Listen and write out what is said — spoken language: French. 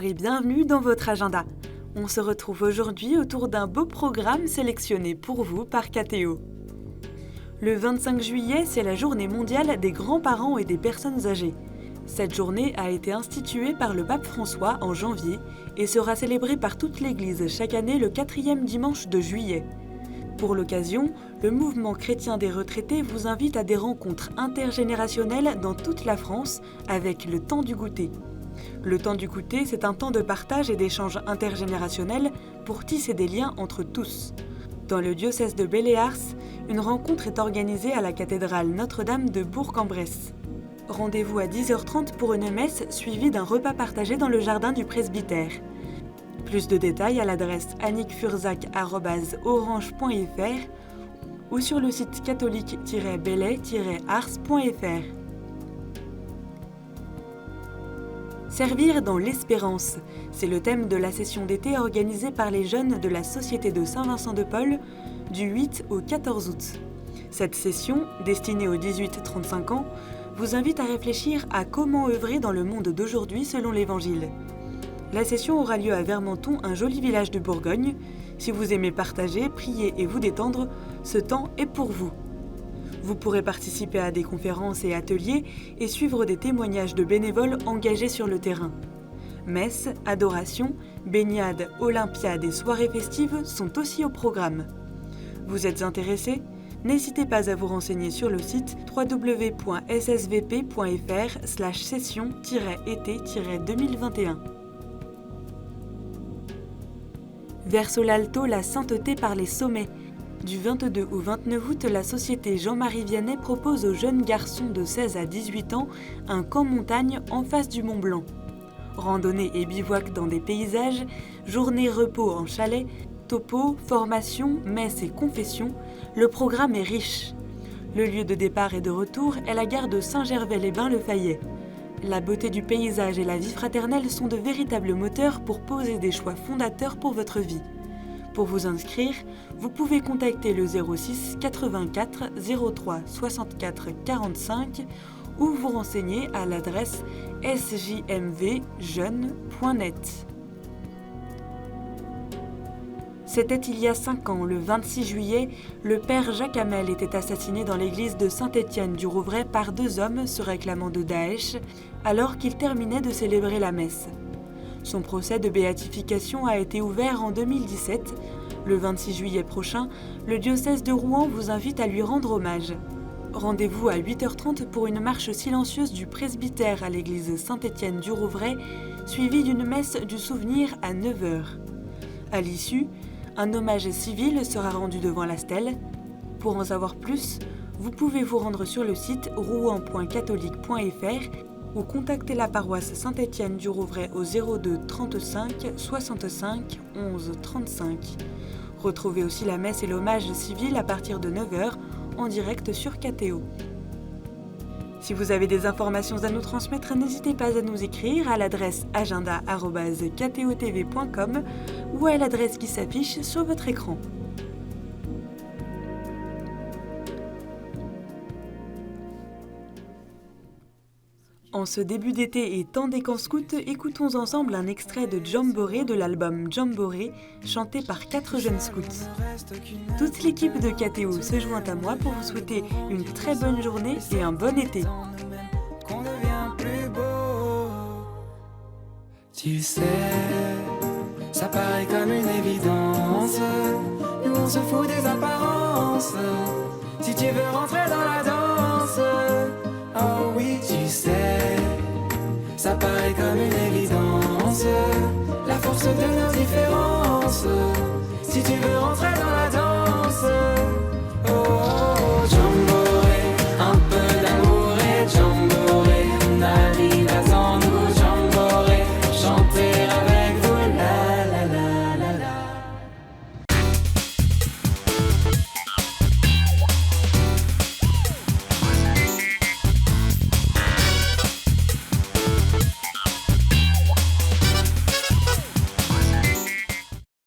et bienvenue dans votre agenda. On se retrouve aujourd'hui autour d'un beau programme sélectionné pour vous par KTO. Le 25 juillet, c'est la journée mondiale des grands-parents et des personnes âgées. Cette journée a été instituée par le pape François en janvier et sera célébrée par toute l'Église chaque année le 4e dimanche de juillet. Pour l'occasion, le mouvement chrétien des retraités vous invite à des rencontres intergénérationnelles dans toute la France avec le temps du goûter. Le temps du goûter, c'est un temps de partage et d'échange intergénérationnel pour tisser des liens entre tous. Dans le diocèse de Belley-Ars, une rencontre est organisée à la cathédrale Notre-Dame de Bourg-en-Bresse. Rendez-vous à 10h30 pour une messe suivie d'un repas partagé dans le jardin du presbytère. Plus de détails à l'adresse annickfurzac@orange.fr ou sur le site catholique-belley-ars.fr. Servir dans l'espérance, c'est le thème de la session d'été organisée par les jeunes de la Société de Saint-Vincent-de-Paul du 8 au 14 août. Cette session, destinée aux 18-35 ans, vous invite à réfléchir à comment œuvrer dans le monde d'aujourd'hui selon l'Évangile. La session aura lieu à Vermenton, un joli village de Bourgogne. Si vous aimez partager, prier et vous détendre, ce temps est pour vous. Vous pourrez participer à des conférences et ateliers et suivre des témoignages de bénévoles engagés sur le terrain. Messes, adorations, baignades, olympiades et soirées festives sont aussi au programme. Vous êtes intéressé ? N'hésitez pas à vous renseigner sur le site www.ssvp.fr/session-été-2021. Verso l'Alto, la sainteté par les sommets. Du 22 au 29 août, la Société Jean-Marie Vianney propose aux jeunes garçons de 16 à 18 ans un camp montagne en face du Mont Blanc. Randonnée et bivouac dans des paysages, journée repos en chalet, topo, formation, messe et confession, le programme est riche. Le lieu de départ et de retour est la gare de Saint-Gervais-les-Bains-le-Fayet. La beauté du paysage et la vie fraternelle sont de véritables moteurs pour poser des choix fondateurs pour votre vie. Pour vous inscrire, vous pouvez contacter le 06 84 03 64 45 ou vous renseigner à l'adresse sjmvjeune.net. C'était il y a 5 ans, le 26 juillet, le père Jacques Hamel était assassiné dans l'église de Saint-Étienne-du-Rouvray par 2 hommes se réclamant de Daesh, alors qu'il terminait de célébrer la messe. Son procès de béatification a été ouvert en 2017. Le 26 juillet prochain, le diocèse de Rouen vous invite à lui rendre hommage. Rendez-vous à 8h30 pour une marche silencieuse du presbytère à l'église Saint-Étienne-du-Rouvray, suivie d'une messe du souvenir à 9h. À l'issue, un hommage civil sera rendu devant la stèle. Pour en savoir plus, vous pouvez vous rendre sur le site rouen.catholique.fr ou contacter la paroisse Saint-Étienne-du-Rouvray au 02 35 65 11 35. Retrouvez aussi la messe et l'hommage civil à partir de 9h en direct sur KTO. Si vous avez des informations à nous transmettre, n'hésitez pas à nous écrire à l'adresse agenda@ktotv.com ou à l'adresse qui s'affiche sur votre écran. En ce début d'été et temps des camps scouts, écoutons ensemble un extrait de Jamboree de l'album Jamboree, chanté par 4 jeunes scouts. Toute l'équipe de KTO se joint à moi pour vous souhaiter une très bonne journée et un bon été. Qu'on devient plus beau. Tu sais, ça paraît comme une évidence. Nous on se fout des apparences. Si tu veux rentrer dans la danse, oh oui, tu sais, ça paraît comme une évidence. La force de nos différences. Si tu veux rentrer dans la